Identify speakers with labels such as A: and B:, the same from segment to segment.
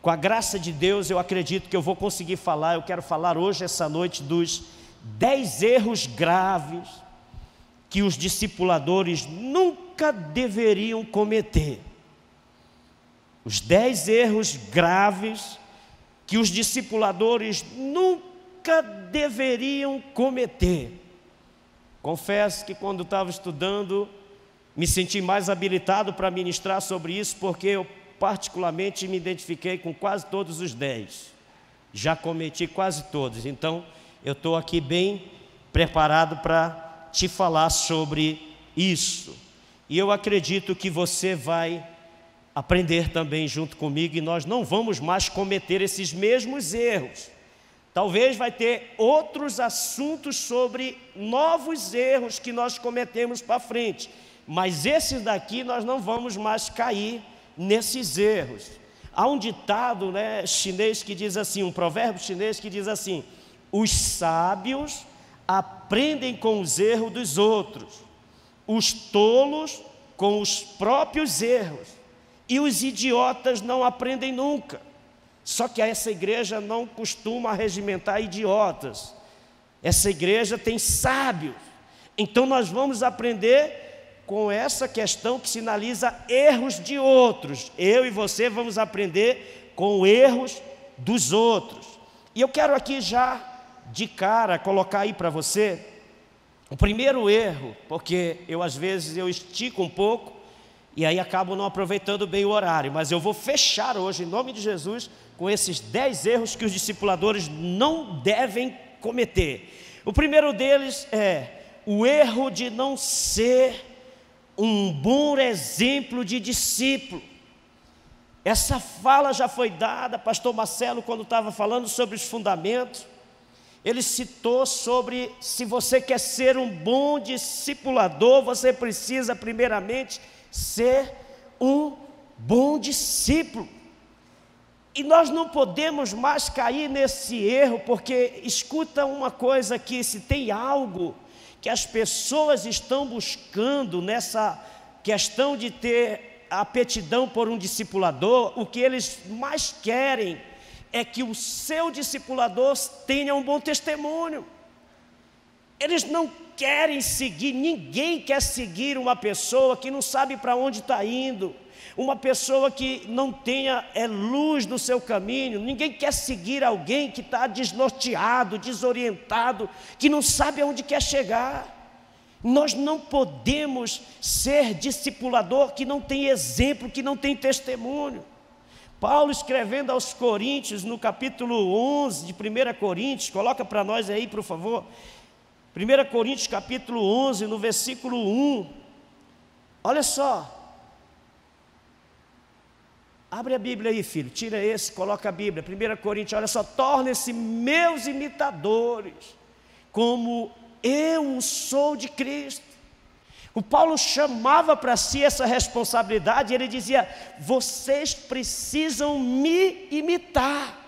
A: Com a graça de Deus, eu acredito que eu vou conseguir falar. Eu quero falar hoje, essa noite, dos 10 erros graves que os discipuladores nunca deveriam cometer. Os 10 erros graves que os discipuladores nunca deveriam cometer. Confesso que quando estava estudando, me senti mais habilitado para ministrar sobre isso, porque eu particularmente me identifiquei com quase todos os 10. Já cometi quase todos, então eu estou aqui bem preparado para te falar sobre isso. E eu acredito que você vai aprender também junto comigo, e nós não vamos mais cometer esses mesmos erros. Talvez vai ter outros assuntos sobre novos erros que nós cometemos para frente, mas esses daqui nós não vamos mais cair nesses erros. Há um ditado, chinês que diz assim, um provérbio chinês que diz assim: os sábios aprendem com os erros dos outros, os tolos com os próprios erros, e os idiotas não aprendem nunca. Só que essa igreja não costuma regimentar idiotas. Essa igreja tem sábios. Então nós vamos aprender com essa questão que sinaliza erros de outros. Eu e você vamos aprender com erros dos outros. E eu quero aqui já de cara colocar aí para você o primeiro erro, porque às vezes eu estico um pouco e aí acabo não aproveitando bem o horário, mas eu vou fechar hoje, em nome de Jesus, com esses 10 erros que os discipuladores não devem cometer. O primeiro deles é o erro de não ser um bom exemplo de discípulo. Essa fala já foi dada, pastor Marcelo, quando estava falando sobre os fundamentos. Ele citou sobre, se você quer ser um bom discipulador, você precisa primeiramente ser um bom discípulo. E nós não podemos mais cair nesse erro, porque escuta uma coisa aqui: se tem algo que as pessoas estão buscando nessa questão de ter aptidão por um discipulador, o que eles mais querem é que o seu discipulador tenha um bom testemunho. Eles não querem seguir, ninguém quer seguir uma pessoa que não sabe para onde está indo, uma pessoa que não tenha luz no seu caminho. Ninguém quer seguir alguém que está desnorteado, desorientado, que não sabe aonde quer chegar. Nós não podemos ser discipulador que não tem exemplo, que não tem testemunho. Paulo, escrevendo aos Coríntios, no capítulo 11 de 1 Coríntios, coloca para nós aí, por favor, 1 Coríntios capítulo 11, no versículo 1, olha só, abre a Bíblia aí, filho, tira esse, coloca a Bíblia, 1 Coríntios, olha só: tornem-se meus imitadores, como eu sou de Cristo. O Paulo chamava para si essa responsabilidade, ele dizia: vocês precisam me imitar,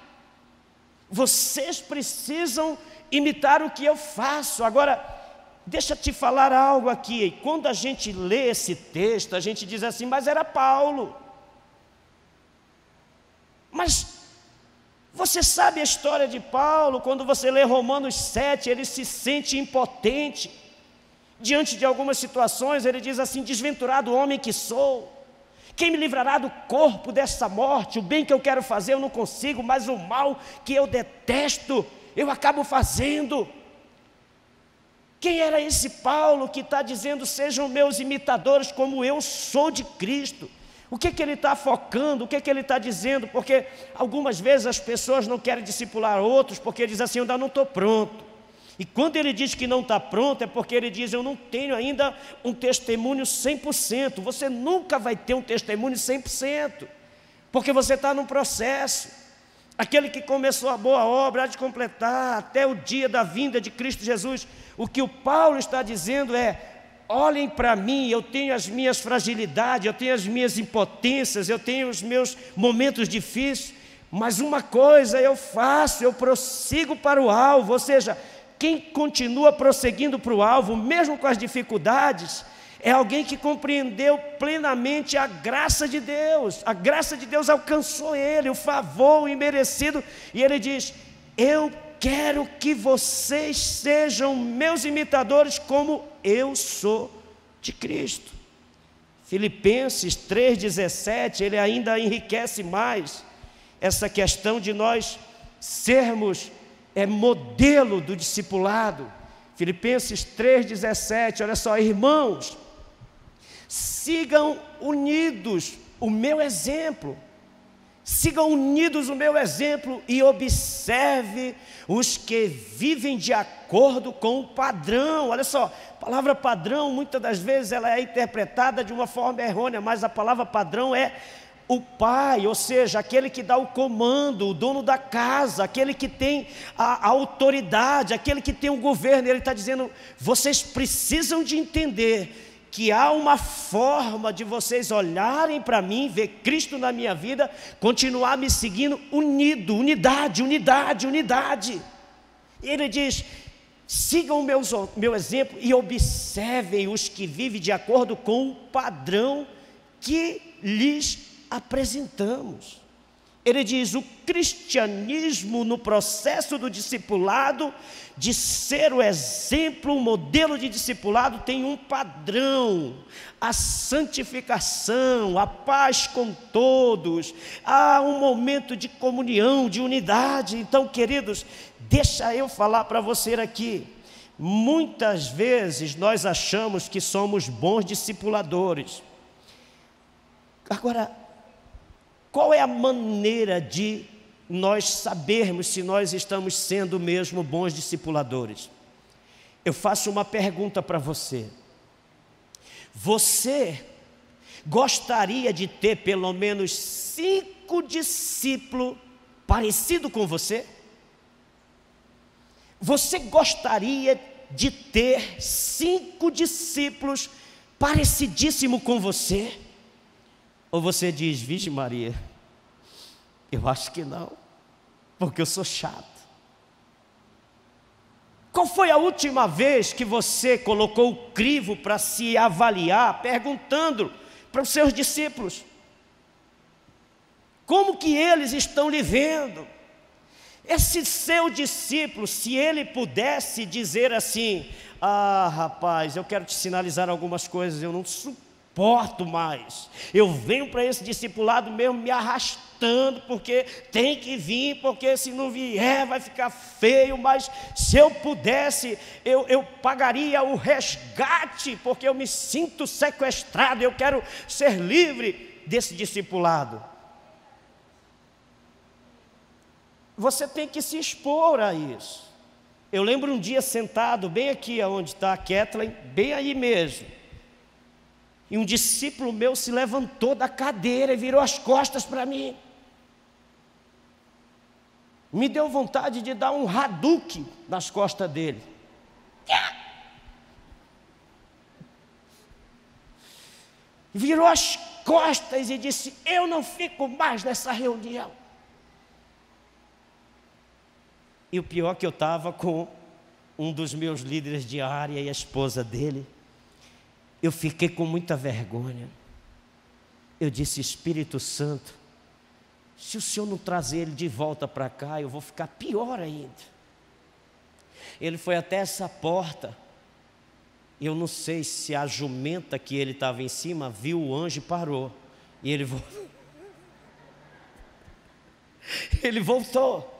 A: vocês precisam imitar o que eu faço. Agora, deixa eu te falar algo aqui. Quando a gente lê esse texto, a gente diz assim: mas era Paulo. Mas você sabe a história de Paulo? Quando você lê Romanos 7, ele se sente impotente diante de algumas situações. Ele diz assim: desventurado homem que sou, quem me livrará do corpo dessa morte? O bem que eu quero fazer eu não consigo, mas o mal que eu detesto eu acabo fazendo. Quem era esse Paulo que está dizendo: sejam meus imitadores como eu sou de Cristo? O que ele está focando? O que ele está dizendo? Porque algumas vezes as pessoas não querem discipular outros, porque dizem assim: eu ainda não estou pronto. E quando ele diz que não está pronto, é porque ele diz: eu não tenho ainda um testemunho 100%. Você nunca vai ter um testemunho 100%, porque você está num processo. Aquele que começou a boa obra há de completar até o dia da vinda de Cristo Jesus. O que o Paulo está dizendo é: olhem para mim, eu tenho as minhas fragilidades, eu tenho as minhas impotências, eu tenho os meus momentos difíceis, mas uma coisa eu faço, eu prossigo para o alvo. Ou seja, quem continua prosseguindo para o alvo, mesmo com as dificuldades, É alguém que compreendeu plenamente a graça de Deus. A graça de Deus alcançou ele, o favor imerecido. E ele diz: eu quero que vocês sejam meus imitadores como eu sou de Cristo. Filipenses 3,17, ele ainda enriquece mais essa questão de nós sermos modelo do discipulado. Filipenses 3,17, olha só: irmãos, sigam unidos o meu exemplo. Sigam unidos o meu exemplo e observe os que vivem de acordo com o padrão. Olha só, a palavra padrão, muitas das vezes, ela é interpretada de uma forma errônea, mas a palavra padrão é o pai, ou seja, aquele que dá o comando, o dono da casa, aquele que tem a autoridade, aquele que tem o governo. Ele está dizendo: vocês precisam de entender que há uma forma de vocês olharem para mim, ver Cristo na minha vida, continuar me seguindo unido, unidade. E ele diz: sigam o meu exemplo e observem os que vivem de acordo com o padrão que lhes apresentamos. Ele diz: o cristianismo, no processo do discipulado, de ser o exemplo, o modelo de discipulado, tem um padrão: a santificação, a paz com todos, há um momento de comunhão, de unidade. Então, queridos, deixa eu falar para você aqui. Muitas vezes nós achamos que somos bons discipuladores. Agora, qual é a maneira de nós sabermos se nós estamos sendo mesmo bons discipuladores? Eu faço uma pergunta para você. Você gostaria de ter pelo menos 5 discípulos parecidos com você? Você gostaria de ter 5 discípulos parecidíssimos com você? Ou você diz: Virgem Maria, eu acho que não, porque eu sou chato. Qual foi a última vez que você colocou o crivo para se avaliar, perguntando para os seus discípulos como que eles estão lhe vendo? Esse seu discípulo, se ele pudesse dizer assim: ah, rapaz, eu quero te sinalizar algumas coisas, eu não suporto mais, eu venho para esse discipulado mesmo me arrastando, porque tem que vir, porque se não vier vai ficar feio, mas se eu pudesse, eu pagaria o resgate, porque eu me sinto sequestrado, eu quero ser livre desse discipulado. Você tem que se expor a isso. Eu lembro um dia sentado bem aqui onde está a Kathleen, bem aí mesmo, e um discípulo meu se levantou da cadeira e virou as costas para mim. Me deu vontade de dar um Hadouken nas costas dele. Virou as costas e disse: eu não fico mais nessa reunião. E o pior é que eu estava com um dos meus líderes de área e a esposa dele. Eu fiquei com muita vergonha. Eu disse: Espírito Santo, se o Senhor não trazer ele de volta para cá, eu vou ficar pior ainda. Ele foi até essa porta. Eu não sei se a jumenta que ele estava em cima viu o anjo e parou. E ele voltou. Ele voltou.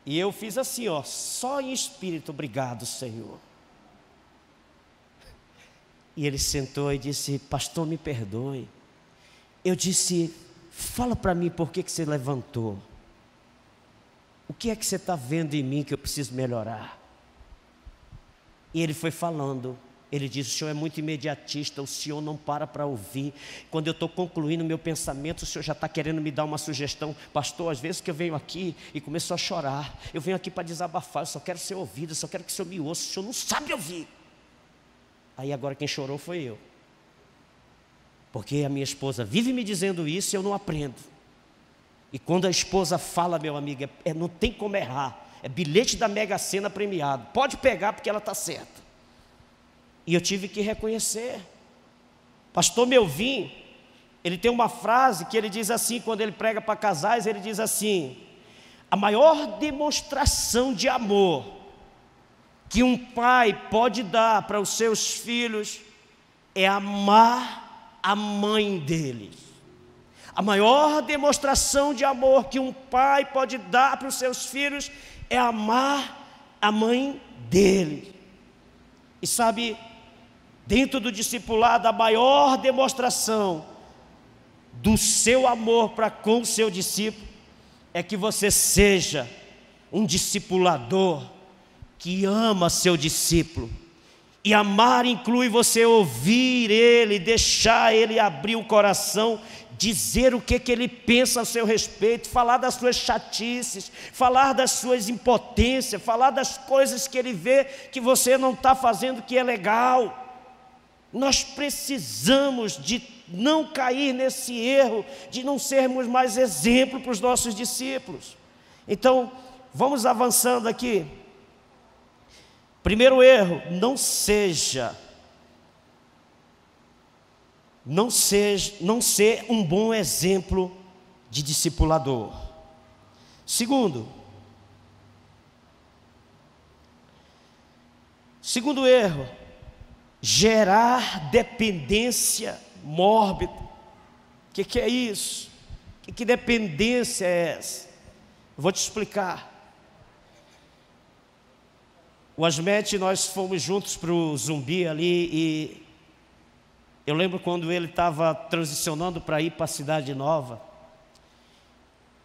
A: E eu fiz assim, ó, só em espírito: obrigado, Senhor. E ele sentou e disse: pastor, me perdoe. Eu disse: fala para mim por que você levantou. O que é que você está vendo em mim que eu preciso melhorar? E ele foi falando. Ele disse: o senhor é muito imediatista, o senhor não para ouvir. Quando eu estou concluindo meu pensamento, o senhor já está querendo me dar uma sugestão. Pastor, às vezes que eu venho aqui e começo a chorar, eu venho aqui para desabafar, eu só quero ser ouvido, eu só quero que o senhor me ouça, o senhor não sabe ouvir. Aí agora quem chorou foi eu, porque a minha esposa vive me dizendo isso e eu não aprendo. E quando a esposa fala, meu amigo, não tem como errar, é bilhete da Mega Sena premiado, pode pegar porque ela está certa. E eu tive que reconhecer. Pastor Melvin, ele tem uma frase que ele diz assim, quando ele prega para casais, ele diz assim: a maior demonstração de amor que um pai pode dar para os seus filhos é amar a mãe deles. A maior demonstração de amor que um pai pode dar para os seus filhos é amar a mãe deles. E sabe, dentro do discipulado, a maior demonstração do seu amor para com o seu discípulo é que você seja um discipulador que ama seu discípulo. E amar inclui você ouvir ele, deixar ele abrir o coração, dizer o que ele pensa a seu respeito, falar das suas chatices, falar das suas impotências, falar das coisas que ele vê que você não está fazendo que é legal. Nós precisamos de não cair nesse erro, de não sermos mais exemplo para os nossos discípulos. Então, vamos avançando aqui. Primeiro erro, não ser um bom exemplo de discipulador. Segundo erro, gerar dependência mórbida. O que é isso? Que dependência é essa? Eu vou te explicar. O Asmet, nós fomos juntos para o Zumbi ali, e eu lembro quando ele estava transicionando para ir para a Cidade Nova,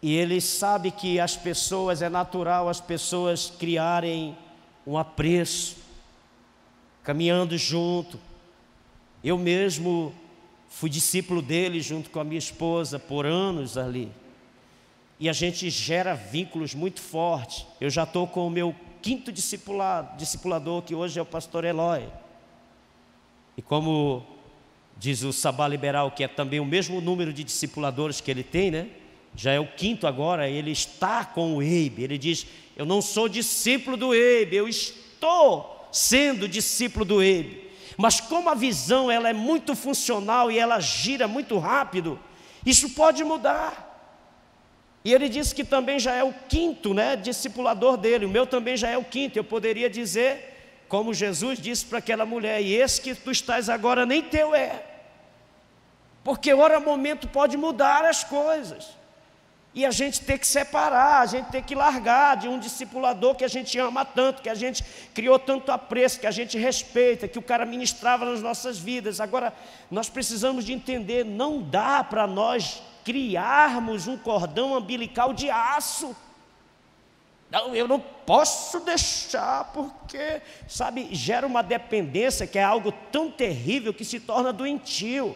A: e ele sabe que as pessoas, é natural as pessoas criarem um apreço, caminhando junto. Eu mesmo fui discípulo dele junto com a minha esposa por anos ali, e a gente gera vínculos muito fortes. Eu já estou com o meu 5º discipulador, que hoje é o pastor Eloy. E como diz o Sabá Liberal, que é também o mesmo número de discipuladores que ele tem, né? Já é o 5º agora, ele está com o Eibe. Ele diz: eu não sou discípulo do Eibe, eu estou sendo discípulo do Eibe. Mas como a visão ela é muito funcional e ela gira muito rápido, isso pode mudar. E ele disse que também já é o 5º, né, discipulador dele. O meu também já é o 5º. Eu poderia dizer, como Jesus disse para aquela mulher: e esse que tu estás agora nem teu é. Porque hora momento pode mudar as coisas. E a gente tem que separar, a gente tem que largar de um discipulador que a gente ama tanto, que a gente criou tanto apreço, que a gente respeita, que o cara ministrava nas nossas vidas. Agora, nós precisamos de entender, não dá para nós criarmos um cordão umbilical de aço. Não, eu não posso deixar, porque, sabe, gera uma dependência que é algo tão terrível que se torna doentio.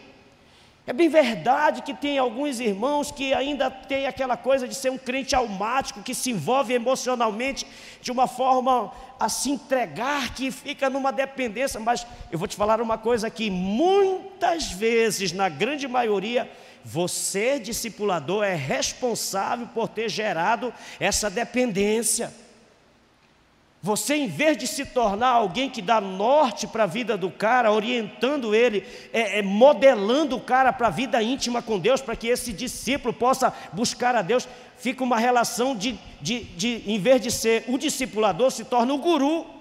A: É bem verdade que tem alguns irmãos que ainda tem aquela coisa de ser um crente almático, que se envolve emocionalmente de uma forma a se entregar, que fica numa dependência. Mas eu vou te falar uma coisa aqui: muitas vezes, na grande maioria, você, discipulador, é responsável por ter gerado essa dependência. Você, em vez de se tornar alguém que dá norte para a vida do cara, orientando ele, modelando o cara para a vida íntima com Deus, para que esse discípulo possa buscar a Deus, fica uma relação em vez de ser o discipulador, se torna o guru.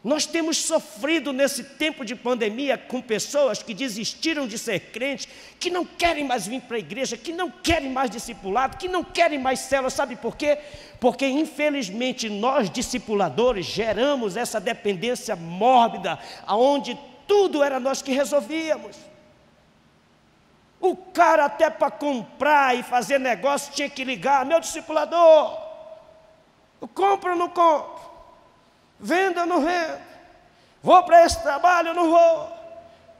A: Nós temos sofrido nesse tempo de pandemia com pessoas que desistiram de ser crentes, que não querem mais vir para a igreja, que não querem mais discipulado, que não querem mais célula. Sabe por quê? Porque infelizmente nós discipuladores geramos essa dependência mórbida, aonde tudo era nós que resolvíamos. O cara até para comprar e fazer negócio tinha que ligar: meu discipulador, eu compro ou não compro? Vendo ou não vendo? Vou para esse trabalho ou não vou?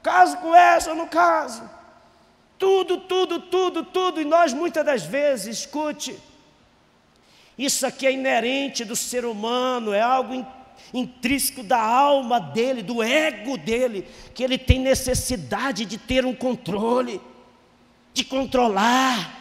A: Caso com essa ou não caso? Tudo. E nós muitas das vezes, escute, isso aqui é inerente do ser humano, é algo intrínseco da alma dele, do ego dele, que ele tem necessidade de ter um controle, de controlar.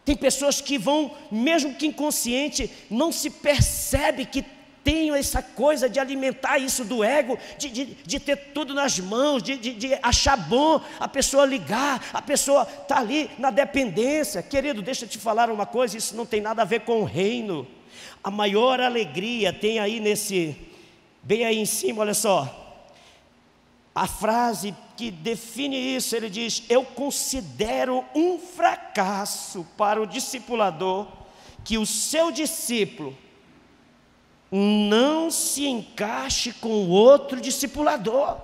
A: Tem pessoas que vão, mesmo que inconsciente, não se percebe que tenho essa coisa de alimentar isso do ego, de ter tudo nas mãos, de achar bom a pessoa ligar, a pessoa está ali na dependência. Querido, deixa eu te falar uma coisa, isso não tem nada a ver com o reino. A maior alegria tem aí bem aí em cima, olha só, a frase que define isso, ele diz: eu considero um fracasso para o discipulador que o seu discípulo não se encaixe com outro discipulador.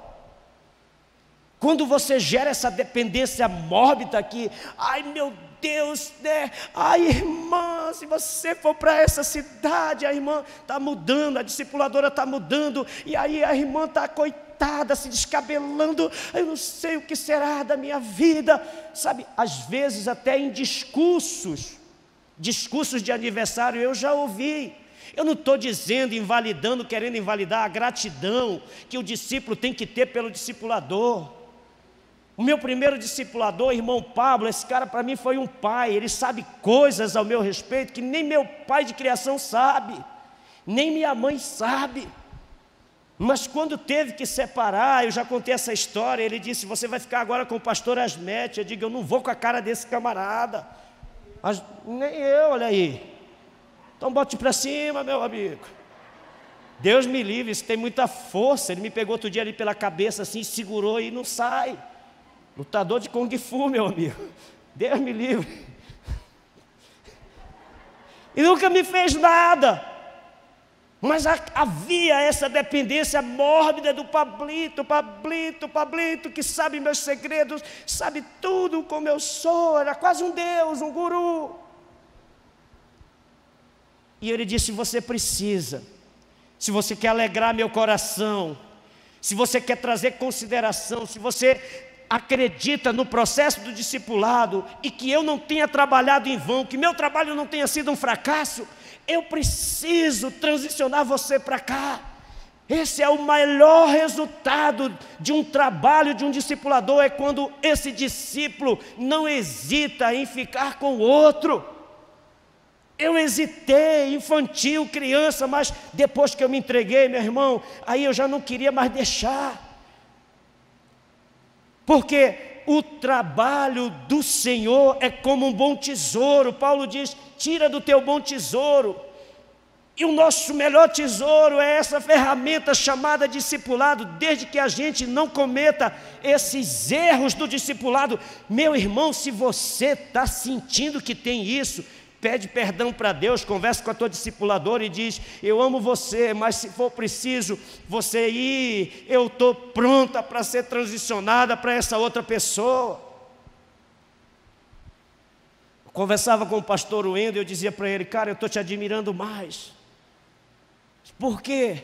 A: Quando você gera essa dependência mórbida aqui, ai meu Deus, né? Ai irmã, se você for para essa cidade, a irmã está mudando, a discipuladora está mudando, e aí a irmã está coitada, se descabelando, eu não sei o que será da minha vida, sabe? Às vezes até em discursos de aniversário eu já ouvi. Eu não estou dizendo, invalidando, querendo invalidar a gratidão que o discípulo tem que ter pelo discipulador. O meu primeiro discipulador, irmão Pablo, esse cara para mim foi um pai. Ele sabe coisas ao meu respeito que nem meu pai de criação sabe, nem minha mãe sabe. Mas quando teve que separar, eu já contei essa história, ele disse: você vai ficar agora com o pastor Asmete. Eu digo: eu não vou com a cara desse camarada. Mas nem eu, olha aí. Então bote para cima, meu amigo. Deus me livre, isso tem muita força. Ele me pegou outro dia ali pela cabeça assim, segurou e não sai. Lutador de Kung Fu, meu amigo. Deus me livre. E nunca me fez nada. Mas havia essa dependência mórbida do Pablito, que sabe meus segredos, sabe tudo como eu sou, era quase um Deus, um guru. E ele disse: você precisa, se você quer alegrar meu coração, se você quer trazer consideração, se você acredita no processo do discipulado e que eu não tenha trabalhado em vão, que meu trabalho não tenha sido um fracasso, eu preciso transicionar você para cá. Esse é o melhor resultado de um trabalho de um discipulador, é quando esse discípulo não hesita em ficar com o outro. Eu hesitei, infantil, criança, mas depois que eu me entreguei, meu irmão, aí eu já não queria mais deixar. Porque o trabalho do Senhor é como um bom tesouro. Paulo diz: tira do teu bom tesouro. E o nosso melhor tesouro é essa ferramenta chamada discipulado, desde que a gente não cometa esses erros do discipulado. Meu irmão, se você está sentindo que tem isso, pede perdão para Deus, conversa com a tua discipuladora e diz: eu amo você, mas se for preciso você ir, eu estou pronta para ser transicionada para essa outra pessoa. Eu conversava com o pastor Wendel, eu dizia para ele: cara, eu estou te admirando mais. Por quê?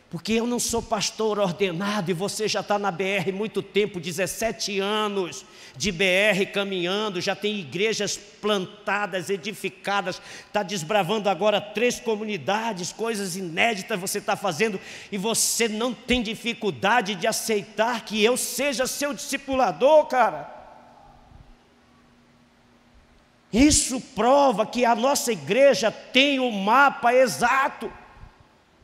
A: Porque eu não sou pastor ordenado e você já está na BR muito tempo, 17 anos de BR caminhando, já tem igrejas plantadas, edificadas, está desbravando agora 3 comunidades, coisas inéditas você está fazendo, e você não tem dificuldade de aceitar que eu seja seu discipulador, cara. Isso prova que a nossa igreja tem o mapa exato.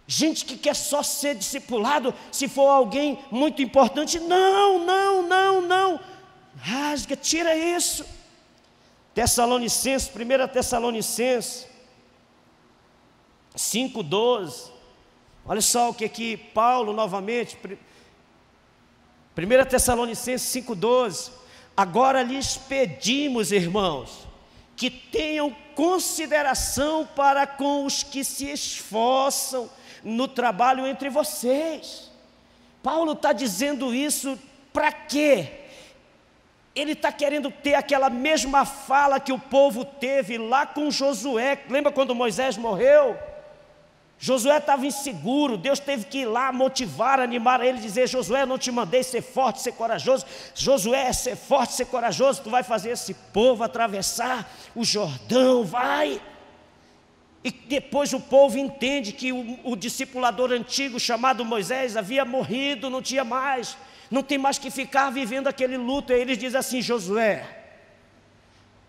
A: Gente que quer só ser discipulado se for alguém muito importante. Não. Rasga, tira isso. Tessalonicenses, 1 Tessalonicenses 5,12. Olha só o que aqui Paulo novamente, 1 Tessalonicenses 5,12. Agora lhes pedimos, irmãos, que tenham consideração para com os que se esforçam no trabalho entre vocês. Paulo está dizendo isso para quê? Ele está querendo ter aquela mesma fala que o povo teve lá com Josué. Lembra quando Moisés morreu? Josué estava inseguro, Deus teve que ir lá motivar, animar ele, dizer: Josué, eu não te mandei ser forte, ser corajoso. Josué, ser forte, ser corajoso, tu vai fazer esse povo atravessar o Jordão, vai. E depois o povo entende que o discipulador antigo chamado Moisés havia morrido, não tinha mais, não tem mais que ficar vivendo aquele luto. E eles dizem assim: Josué,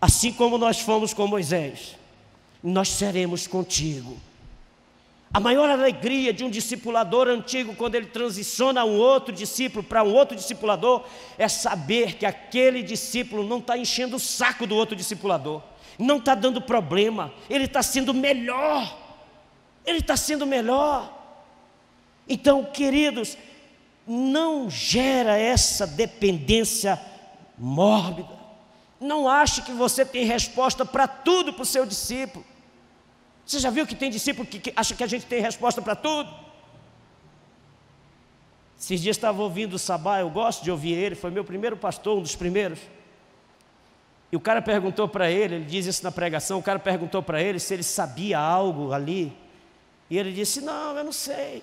A: assim como nós fomos com Moisés, nós seremos contigo. A maior alegria de um discipulador antigo, quando ele transiciona um outro discípulo para um outro discipulador, é saber que aquele discípulo não está enchendo o saco do outro discipulador, não está dando problema, ele está sendo melhor, ele está sendo melhor. Então, queridos, não gera essa dependência mórbida. Não ache que você tem resposta para tudo para o seu discípulo. Você já viu que tem discípulo que acha que a gente tem resposta para tudo? Esses dias estava ouvindo o Sabá, eu gosto de ouvir ele, foi meu primeiro pastor, um dos primeiros. E o cara perguntou para ele diz isso na pregação, o cara perguntou para ele se ele sabia algo ali. E ele disse, não, eu não sei.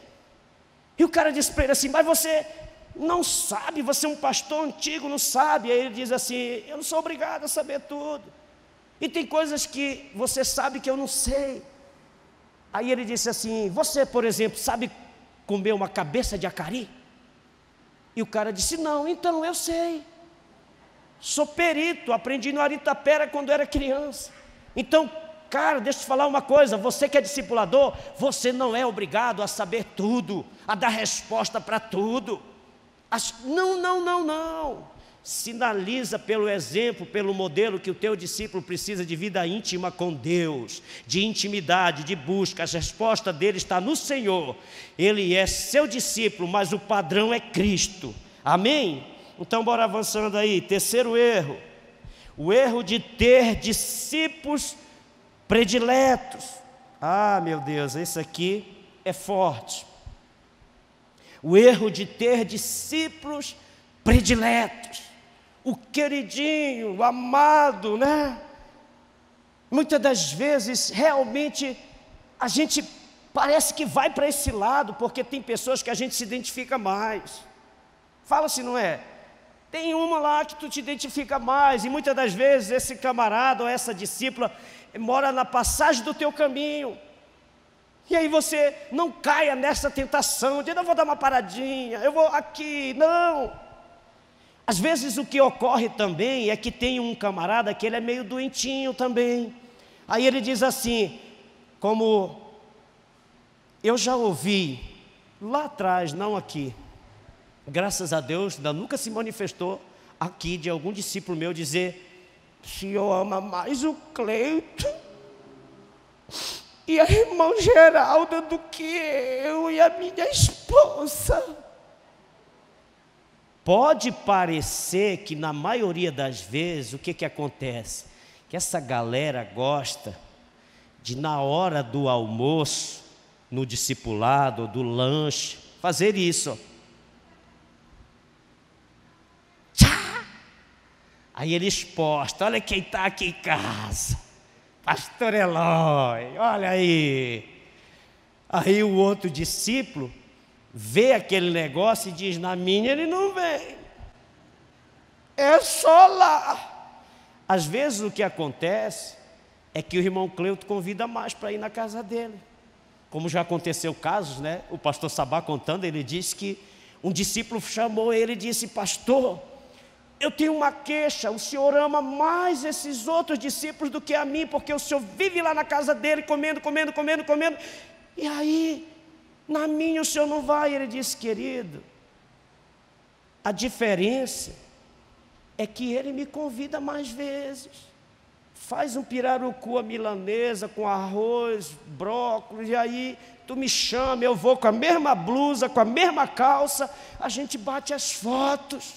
A: E o cara disse para ele assim, mas você não sabe, você é um pastor antigo, não sabe. Aí ele diz assim, eu não sou obrigado a saber tudo. E tem coisas que você sabe que eu não sei. Aí ele disse assim, você, por exemplo, sabe comer uma cabeça de acari? E o cara disse, não, então eu sei. Sou perito, aprendi no Aritapera quando era criança. Então, cara, deixa eu te falar uma coisa, você que é discipulador, você não é obrigado a saber tudo, a dar resposta para tudo. Não. Sinaliza pelo exemplo, pelo modelo que o teu discípulo precisa de vida íntima com Deus, de intimidade, de busca. A resposta dele está no Senhor. Ele é seu discípulo, mas o padrão é Cristo. Amém? Então bora avançando aí. Terceiro erro, o erro de ter discípulos prediletos. Ah, meu Deus, esse aqui é forte. O erro de ter discípulos prediletos. O queridinho, o amado, né? Muitas das vezes, realmente, a gente parece que vai para esse lado, porque tem pessoas que a gente se identifica mais. Fala se não é. Tem uma lá que tu te identifica mais, e muitas das vezes esse camarada ou essa discípula mora na passagem do teu caminho. E aí você não caia nessa tentação de, eu vou dar uma paradinha, eu vou aqui, não. Às vezes o que ocorre também é que tem um camarada que ele é meio doentinho também. Aí ele diz assim, como eu já ouvi lá atrás, não aqui, graças a Deus, ainda nunca se manifestou aqui de algum discípulo meu dizer, o senhor ama mais o Cleito e a irmã Geralda do que eu e a minha esposa. Pode parecer que na maioria das vezes, o que acontece? Que essa galera gosta de na hora do almoço, no discipulado, do lanche, fazer isso. Tchá! Aí eles postam, olha quem está aqui em casa, pastor Eloy, olha aí. Aí o outro discípulo vê aquele negócio e diz, na minha ele não vem, é só lá. Às vezes o que acontece é que o irmão Cleuto convida mais para ir na casa dele. Como já aconteceu casos, né? O pastor Sabá contando, ele disse que um discípulo chamou ele e disse, pastor, eu tenho uma queixa, o senhor ama mais esses outros discípulos do que a mim, porque o senhor vive lá na casa dele comendo, e aí na minha o senhor não vai. Ele disse, querido, a diferença é que ele me convida mais vezes. Faz um pirarucu à milanesa com arroz, brócolis, e aí tu me chama, eu vou com a mesma blusa, com a mesma calça, a gente bate as fotos.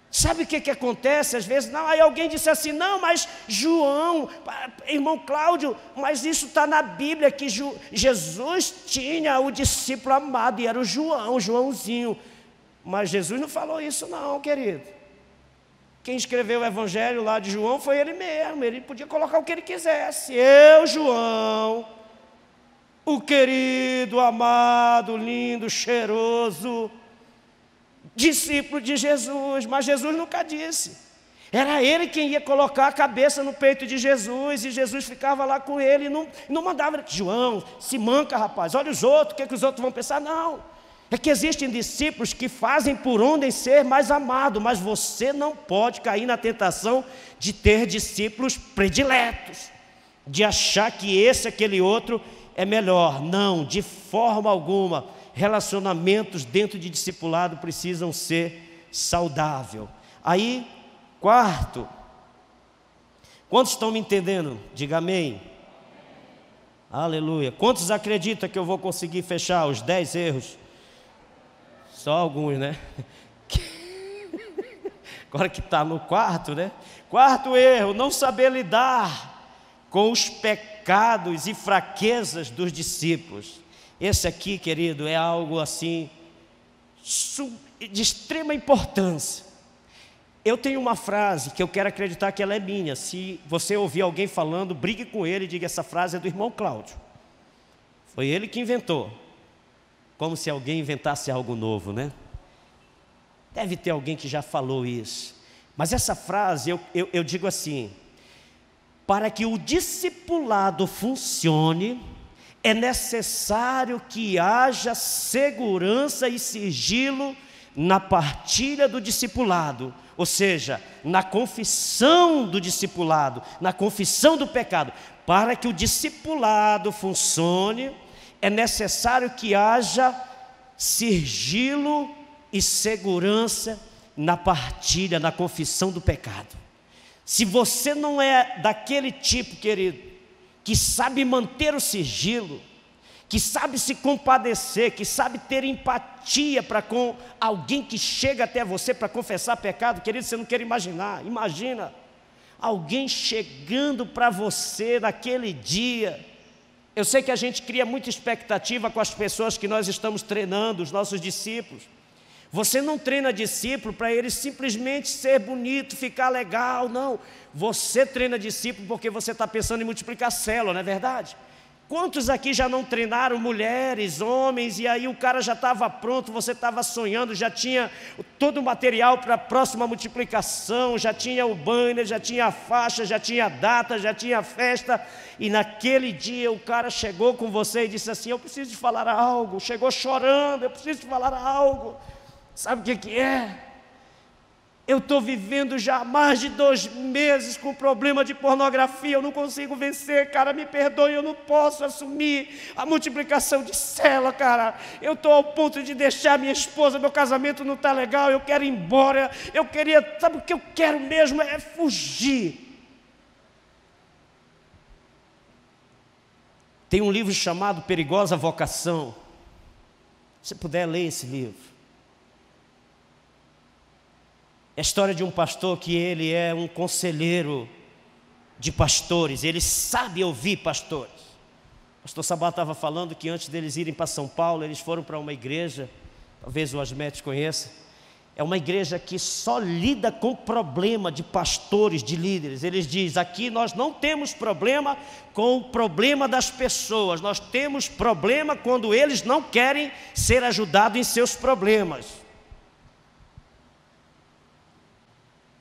A: Sabe o que acontece às vezes? Não, aí alguém disse assim, não, mas João, irmão Cláudio, mas isso está na Bíblia, que Jesus tinha o discípulo amado, e era o Joãozinho. Mas Jesus não falou isso não, querido. Quem escreveu o evangelho lá de João foi ele mesmo, ele podia colocar o que ele quisesse. Eu, João, o querido, amado, lindo, cheiroso discípulo de Jesus, mas Jesus nunca disse. Era ele quem ia colocar a cabeça no peito de Jesus, e Jesus ficava lá com ele, e não mandava, João, se manca rapaz, olha os outros, o que os outros vão pensar? Não, é que existem discípulos que fazem por onde ser mais amado, mas você não pode cair na tentação de ter discípulos prediletos. de achar que esse, aquele outro é melhor. Não, de forma alguma. Relacionamentos dentro de discipulado precisam ser saudáveis. Aí, quarto, quantos estão me entendendo? Diga amém. Aleluia. Quantos acreditam que eu vou conseguir fechar os 10 erros? Só alguns, né? Agora que está no quarto, né? Quarto erro, não saber lidar com os pecados e fraquezas dos discípulos. Esse aqui, querido, é algo assim de extrema importância. Eu tenho uma frase que eu quero acreditar que ela é minha. Se você ouvir alguém falando, brigue com ele e diga: essa frase é do irmão Cláudio. Foi ele que inventou. Como se alguém inventasse algo novo, né? Deve ter alguém que já falou isso. Mas essa frase, eu digo assim: para que o discipulado funcione, é necessário que haja segurança e sigilo na partilha do discipulado, ou seja, na confissão do discipulado, na confissão do pecado. Para que o discipulado funcione, é necessário que haja sigilo e segurança na partilha, na confissão do pecado. Se você não é daquele tipo, querido, que sabe manter o sigilo, que sabe se compadecer, que sabe ter empatia para com alguém que chega até você para confessar pecado, querido, você não quer imaginar. Imagina alguém chegando para você naquele dia. Eu sei que a gente cria muita expectativa com as pessoas que nós estamos treinando, os nossos discípulos. Você não treina discípulo para ele simplesmente ser bonito, ficar legal, não. Você treina discípulo porque você está pensando em multiplicar célula, não é verdade? Quantos aqui já não treinaram mulheres, homens, e aí o cara já estava pronto, você estava sonhando, já tinha todo o material para a próxima multiplicação, já tinha o banner, já tinha a faixa, já tinha a data, já tinha a festa, e naquele dia o cara chegou com você e disse assim: eu preciso te falar algo. Chegou chorando: eu preciso te falar algo. Sabe o que é? Eu estou vivendo já há mais de 2 meses com problema de pornografia, eu não consigo vencer, cara, me perdoe, eu não posso assumir a multiplicação de célula, cara. Eu estou ao ponto de deixar minha esposa, meu casamento não está legal, eu quero ir embora, eu queria, sabe o que eu quero mesmo? É fugir. Tem um livro chamado Perigosa Vocação. Se puder, ler esse livro. É a história de um pastor que ele é um conselheiro de pastores, ele sabe ouvir pastores. O pastor Sabá estava falando que antes deles irem para São Paulo, eles foram para uma igreja, talvez o Asmete conheça. É uma igreja que só lida com problema de pastores, de líderes. Eles dizem: aqui nós não temos problema com o problema das pessoas, nós temos problema quando eles não querem ser ajudados em seus problemas.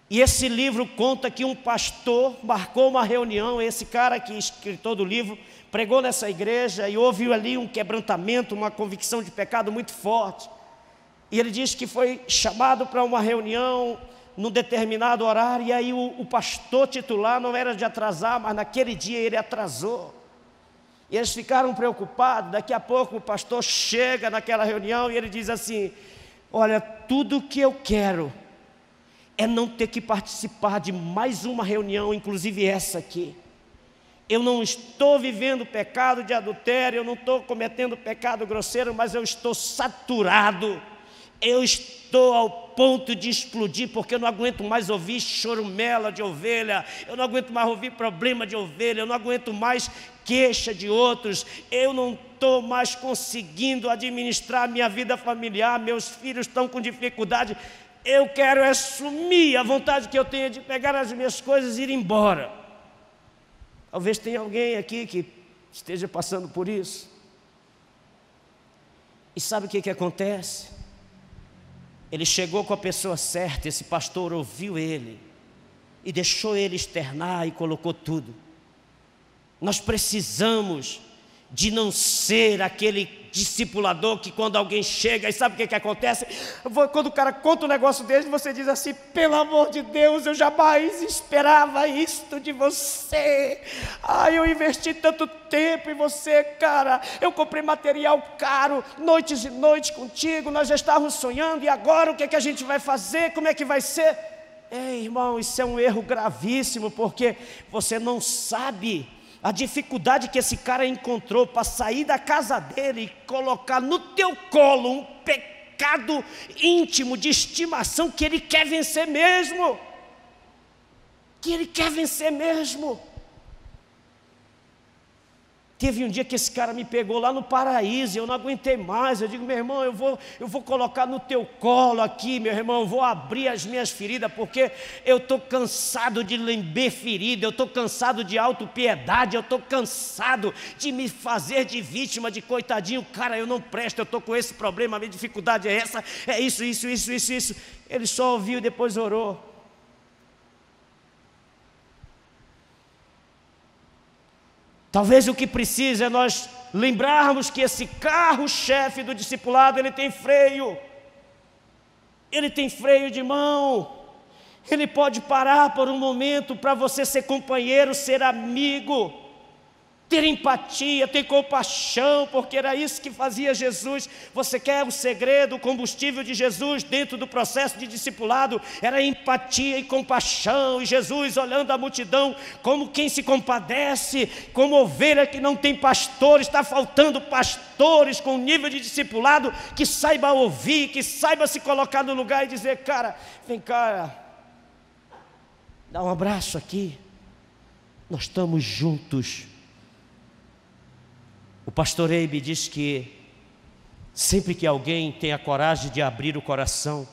A: E esse livro conta que um pastor marcou uma reunião, esse cara que é escritor do livro, pregou nessa igreja e houve ali um quebrantamento, uma convicção de pecado muito forte. E ele diz que foi chamado para uma reunião num determinado horário, e aí o pastor titular não era de atrasar, mas naquele dia ele atrasou. E eles ficaram preocupados. Daqui a pouco o pastor chega naquela reunião e ele diz assim: olha, tudo que eu quero é não ter que participar de mais uma reunião, inclusive essa aqui. Eu não estou vivendo pecado de adultério, eu não estou cometendo pecado grosseiro, mas eu estou saturado. Eu estou ao ponto de explodir, porque eu não aguento mais ouvir chorumela de ovelha, eu não aguento mais ouvir problema de ovelha, eu não aguento mais queixa de outros, eu não estou mais conseguindo administrar a minha vida familiar, meus filhos estão com dificuldade. Eu quero assumir a vontade que eu tenho de pegar as minhas coisas e ir embora. Talvez tenha alguém aqui que esteja passando por isso. E sabe o que acontece? Ele chegou com a pessoa certa, esse pastor ouviu ele e deixou ele externar e colocou tudo. Nós precisamos de não ser aquele discipulador que quando alguém chega, e sabe o que acontece? Quando o cara conta um negócio dele, você diz assim: pelo amor de Deus, eu jamais esperava isto de você. Eu investi tanto tempo em você, cara. Eu comprei material caro, noites e noites contigo, nós já estávamos sonhando, e agora o que a gente vai fazer? Como é que vai ser? Ei, irmão, isso é um erro gravíssimo, porque você não sabe a dificuldade que esse cara encontrou para sair da casa dele e colocar no teu colo um pecado íntimo de estimação que ele quer vencer mesmo. Teve um dia que esse cara me pegou lá no paraíso, eu não aguentei mais. Eu digo: meu irmão, eu vou colocar no teu colo aqui, meu irmão, eu vou abrir as minhas feridas, porque eu estou cansado de lamber ferida, eu estou cansado de autopiedade, eu estou cansado de me fazer de vítima, de coitadinho. Cara, eu não presto, eu estou com esse problema, a minha dificuldade é essa, é isso. Ele só ouviu e depois orou. Talvez o que precisa é nós lembrarmos que esse carro-chefe do discipulado, ele tem freio de mão. Ele pode parar por um momento para você ser companheiro, ser amigo, ter empatia, ter compaixão, porque era isso que fazia Jesus. Você quer o segredo, o combustível de Jesus dentro do processo de discipulado? Era empatia e compaixão, e Jesus olhando a multidão como quem se compadece, como ovelha que não tem pastor. Está faltando pastores com nível de discipulado que saiba ouvir, que saiba se colocar no lugar e dizer: cara, vem cá, dá um abraço aqui, nós estamos juntos. O pastor Eibe diz que sempre que alguém tem a coragem de abrir o coração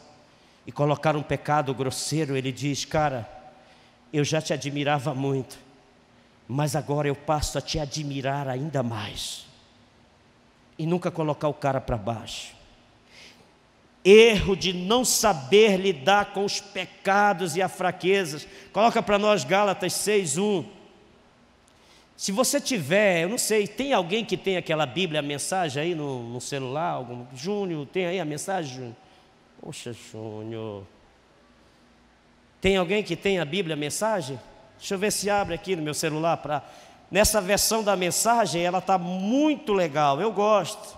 A: e colocar um pecado grosseiro, ele diz: cara, eu já te admirava muito, mas agora eu passo a te admirar ainda mais. E nunca colocar o cara para baixo. Erro de não saber lidar com os pecados e as fraquezas. Coloca para nós Gálatas 6:1. Se você tiver, eu não sei, tem alguém que tem aquela Bíblia, a mensagem aí no celular? Júnior, tem aí a mensagem, Júnior? Poxa, Júnior. Tem alguém que tem a Bíblia, a mensagem? Deixa eu ver se abre aqui no meu celular. Nessa versão da mensagem, ela está muito legal, eu gosto.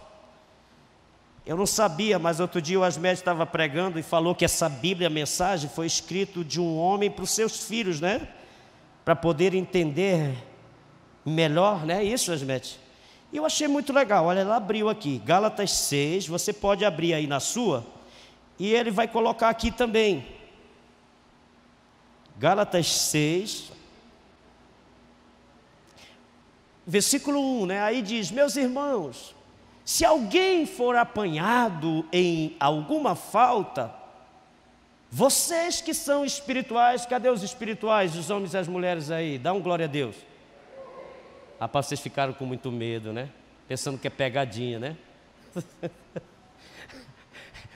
A: Eu não sabia, mas outro dia o Asmed estava pregando e falou que essa Bíblia, a mensagem, foi escrito de um homem para os seus filhos, né? Para poder entender melhor, né? Isso, Asmed. E eu achei muito legal. Olha, ela abriu aqui, Gálatas 6, você pode abrir aí na sua, e ele vai colocar aqui também. Gálatas 6, versículo 1, né? Aí diz: meus irmãos, se alguém for apanhado em alguma falta, vocês que são espirituais, cadê os espirituais, os homens e as mulheres aí? Dá um glória a Deus. Rapaz, vocês ficaram com muito medo, né? Pensando que é pegadinha, né?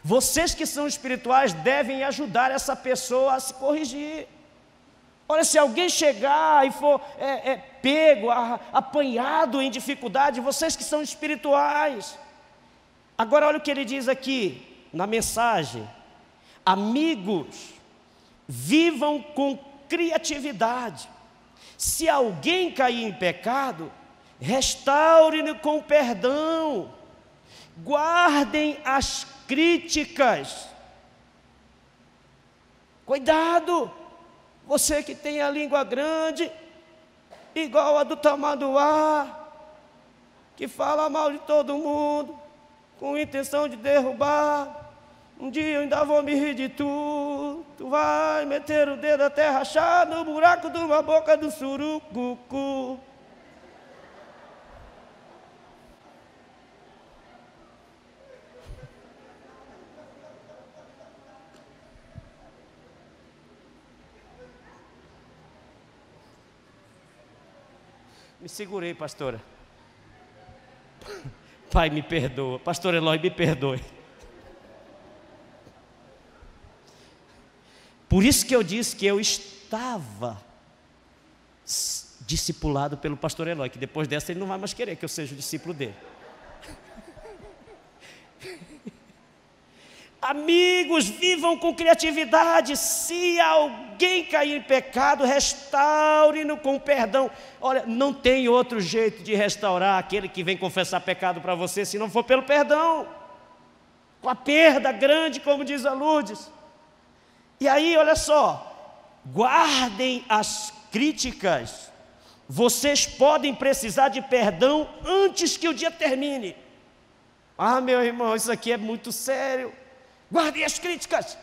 A: Vocês que são espirituais devem ajudar essa pessoa a se corrigir. Olha, se alguém chegar e for pego, apanhado em dificuldade, vocês que são espirituais. Agora olha o que ele diz aqui na mensagem: amigos, vivam com criatividade. Se alguém cair em pecado, restaure-no com perdão. Guardem as críticas. Cuidado, você que tem a língua grande, igual a do Tamanduá, que fala mal de todo mundo, com intenção de derrubar. Um dia eu ainda vou me rir de tu. Tu vai meter o dedo até rachar no buraco de uma boca do surucucu. Me segurei, pastora. Pai, me perdoa. Pastor Eloy, me perdoe. Por isso que eu disse que eu estava discipulado pelo pastor Eloy, que depois dessa ele não vai mais querer que eu seja o discípulo dele. Amigos, vivam com criatividade. Se alguém cair em pecado, restaure-no com perdão. Olha, não tem outro jeito de restaurar aquele que vem confessar pecado para você, se não for pelo perdão. Com a perda grande, como diz a Lourdes. E aí, olha só, guardem as críticas. Vocês podem precisar de perdão antes que o dia termine. Ah, meu irmão, isso aqui é muito sério. Guardem as críticas.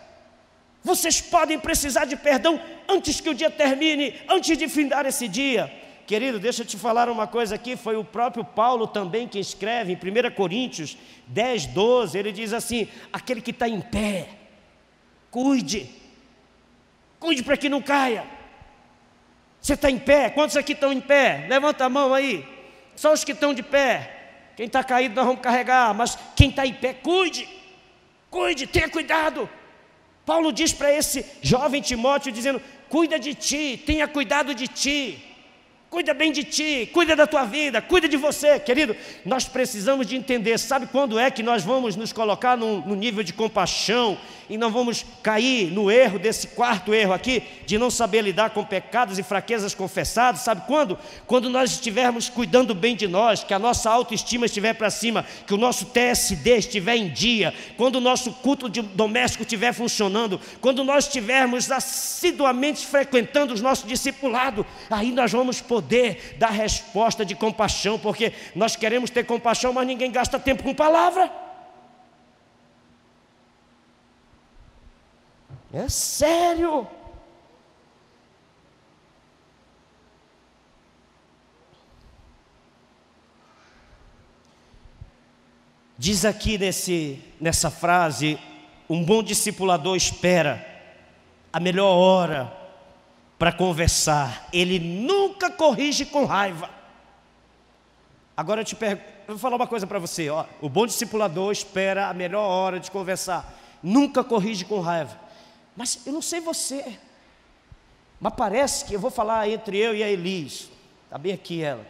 A: Vocês podem precisar de perdão antes que o dia termine, antes de findar esse dia. Querido, deixa eu te falar uma coisa aqui. Foi o próprio Paulo também que escreve em 1 Coríntios 10, 12. Ele diz assim: aquele que está em pé, cuide para que não caia. Você está em pé? Quantos aqui estão em pé? Levanta a mão aí. Só os que estão de pé. Quem está caído nós vamos carregar, mas quem está em pé, cuide, tenha cuidado. Paulo diz para esse jovem Timóteo, dizendo: cuida de ti, tenha cuidado de ti, cuida bem de ti, cuida da tua vida, cuida de você. Querido, nós precisamos de entender, sabe quando é que nós vamos nos colocar no nível de compaixão e não vamos cair no erro, desse quarto erro aqui, de não saber lidar com pecados e fraquezas confessados? Sabe quando? Quando nós estivermos cuidando bem de nós, que a nossa autoestima estiver para cima, que o nosso TSD estiver em dia, quando o nosso culto doméstico estiver funcionando, quando nós estivermos assiduamente frequentando os nossos discipulados, aí nós vamos poder dar resposta de compaixão, porque nós queremos ter compaixão, mas ninguém gasta tempo com palavra. É sério. Diz aqui nessa frase: um bom discipulador espera a melhor hora para conversar, ele nunca corrige com raiva. Agora eu vou falar uma coisa para você, ó. O bom discipulador espera a melhor hora de conversar, nunca corrige com raiva. Mas eu não sei você, mas parece que eu vou falar entre eu e a Elis. Está bem aqui ela.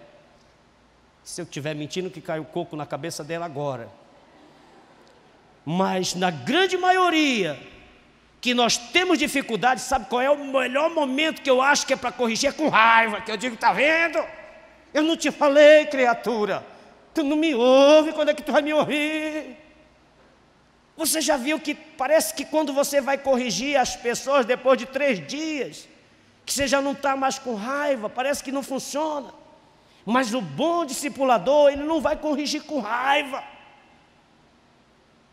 A: Se eu estiver mentindo, que cai o coco na cabeça dela agora. Mas na grande maioria que nós temos dificuldade, sabe qual é o melhor momento que eu acho que é para corrigir? É com raiva, que eu digo: está vendo? Eu não te falei, criatura. Tu não me ouve, quando é que tu vai me ouvir? Você já viu que parece que quando você vai corrigir as pessoas depois de 3 dias, que você já não está mais com raiva, parece que não funciona. Mas o bom discipulador, ele não vai corrigir com raiva,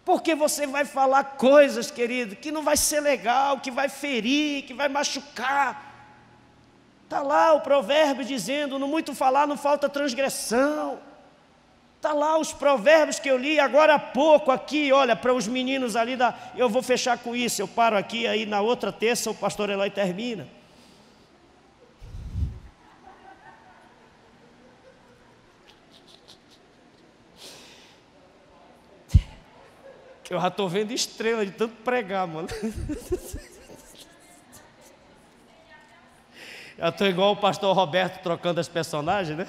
A: porque você vai falar coisas, querido, que não vai ser legal, que vai ferir, que vai machucar. Está lá o provérbio dizendo: no muito falar não falta transgressão. Está lá os provérbios que eu li agora há pouco aqui, olha, para os meninos ali eu vou fechar com isso, eu paro aqui, aí na outra terça o pastor Eloy termina. Que eu já estou vendo estrela de tanto pregar, mano. Eu estou igual o pastor Roberto trocando as personagens, né?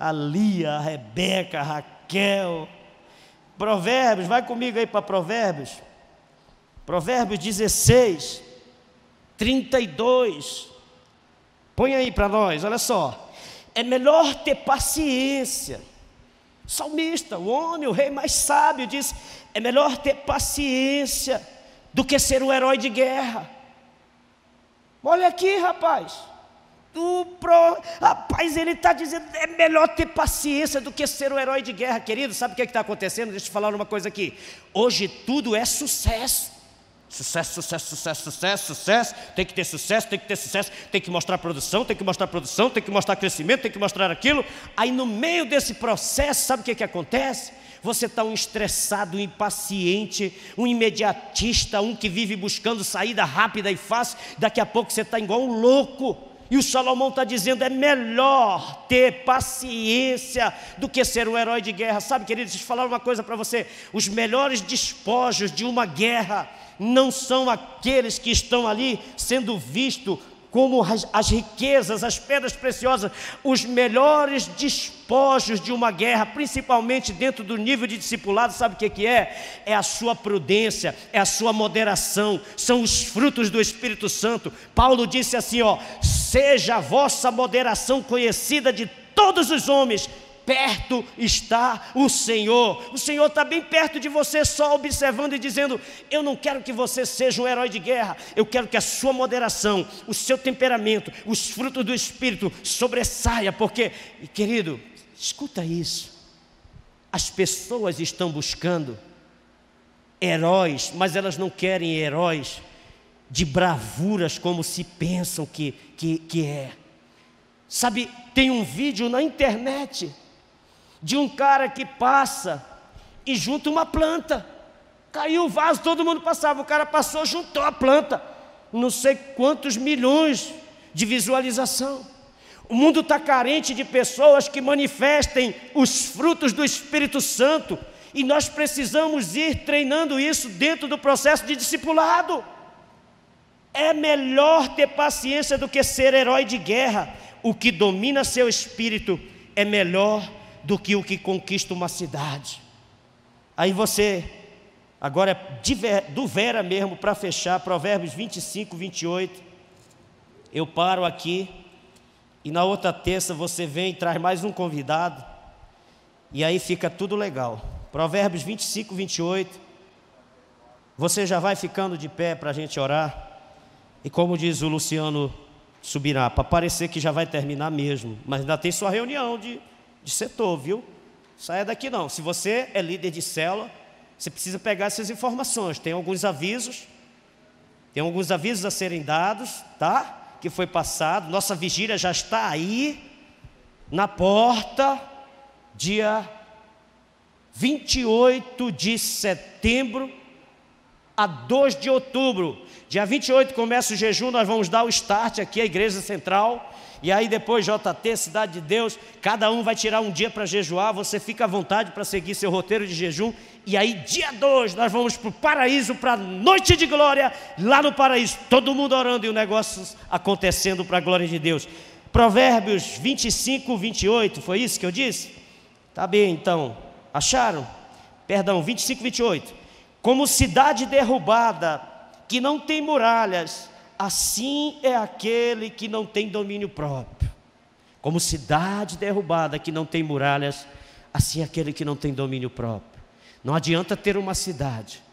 A: A Lia, a Rebeca, a Raquel. Provérbios, vai comigo aí para Provérbios. Provérbios 16, 32. Põe aí para nós, olha só. É melhor ter paciência. Salmista, o homem, o rei mais sábio, diz: é melhor ter paciência do que ser um herói de guerra. Olha aqui, rapaz. Rapaz, ele está dizendo: é melhor ter paciência do que ser um herói de guerra. Querido, sabe o que está acontecendo? Deixa eu te falar uma coisa aqui. Hoje tudo é sucesso. Sucesso, sucesso, sucesso, sucesso, sucesso. Tem que ter sucesso, tem que ter sucesso. Tem que mostrar produção, tem que mostrar produção, tem que mostrar crescimento, tem que mostrar aquilo. Aí no meio desse processo, sabe o que acontece? Você está um estressado, um impaciente, um imediatista, um que vive buscando saída rápida e fácil. Daqui a pouco você está igual um louco. E o Salomão está dizendo: é melhor ter paciência do que ser um herói de guerra. Sabe, querido, deixa eu falar uma coisa para você. Os melhores despojos de uma guerra não são aqueles que estão ali sendo vistos como as riquezas, as pedras preciosas, os melhores despojos de uma guerra, principalmente dentro do nível de discipulado, sabe o que é? É a sua prudência, é a sua moderação, são os frutos do Espírito Santo. Paulo disse assim, ó: seja a vossa moderação conhecida de todos os homens, perto está o Senhor. O Senhor está bem perto de você, só observando e dizendo: eu não quero que você seja um herói de guerra, eu quero que a sua moderação, o seu temperamento, os frutos do Espírito sobressaia, porque, querido, escuta isso, as pessoas estão buscando heróis, mas elas não querem heróis de bravuras como se pensam que é. Sabe, tem um vídeo na internet de um cara que passa e junta uma planta. Caiu o vaso, todo mundo passava, o cara passou, juntou a planta. Não sei quantos milhões de visualização. O mundo está carente de pessoas que manifestem os frutos do Espírito Santo, e nós precisamos ir treinando isso dentro do processo de discipulado. É melhor ter paciência do que ser herói de guerra. O que domina seu espírito é melhor do que o que conquista uma cidade. Aí você, agora do Vera mesmo, para fechar, Provérbios 25, 28, eu paro aqui, e na outra terça você vem e traz mais um convidado, e aí fica tudo legal. Provérbios 25, 28, você já vai ficando de pé para a gente orar, e como diz o Luciano Subirá, para parecer que já vai terminar mesmo, mas ainda tem sua reunião de setor, viu? Saia daqui não. Se você é líder de célula, você precisa pegar essas informações. Tem alguns avisos a serem dados, tá? Que foi passado. Nossa vigília já está aí na porta, dia 28 de setembro a 2 de outubro. Dia 28 começa o jejum, nós vamos dar o start aqui, a Igreja Central, e aí depois JT, Cidade de Deus, cada um vai tirar um dia para jejuar, você fica à vontade para seguir seu roteiro de jejum, e aí dia 2 nós vamos para o paraíso, para a noite de glória, lá no paraíso, todo mundo orando e o negócio acontecendo para a glória de Deus. Provérbios 25, 28, foi isso que eu disse? Tá bem, então, acharam? Perdão, 25, 28. Como cidade derrubada, que não tem muralhas, assim é aquele que não tem domínio próprio. Como cidade derrubada, que não tem muralhas, assim é aquele que não tem domínio próprio. Não adianta ter uma cidade,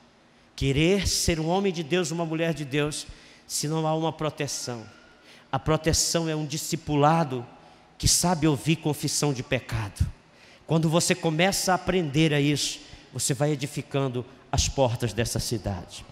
A: querer ser um homem de Deus, uma mulher de Deus, se não há uma proteção. A proteção é um discipulado que sabe ouvir confissão de pecado. Quando você começa a aprender a isso, você vai edificando as portas dessa cidade.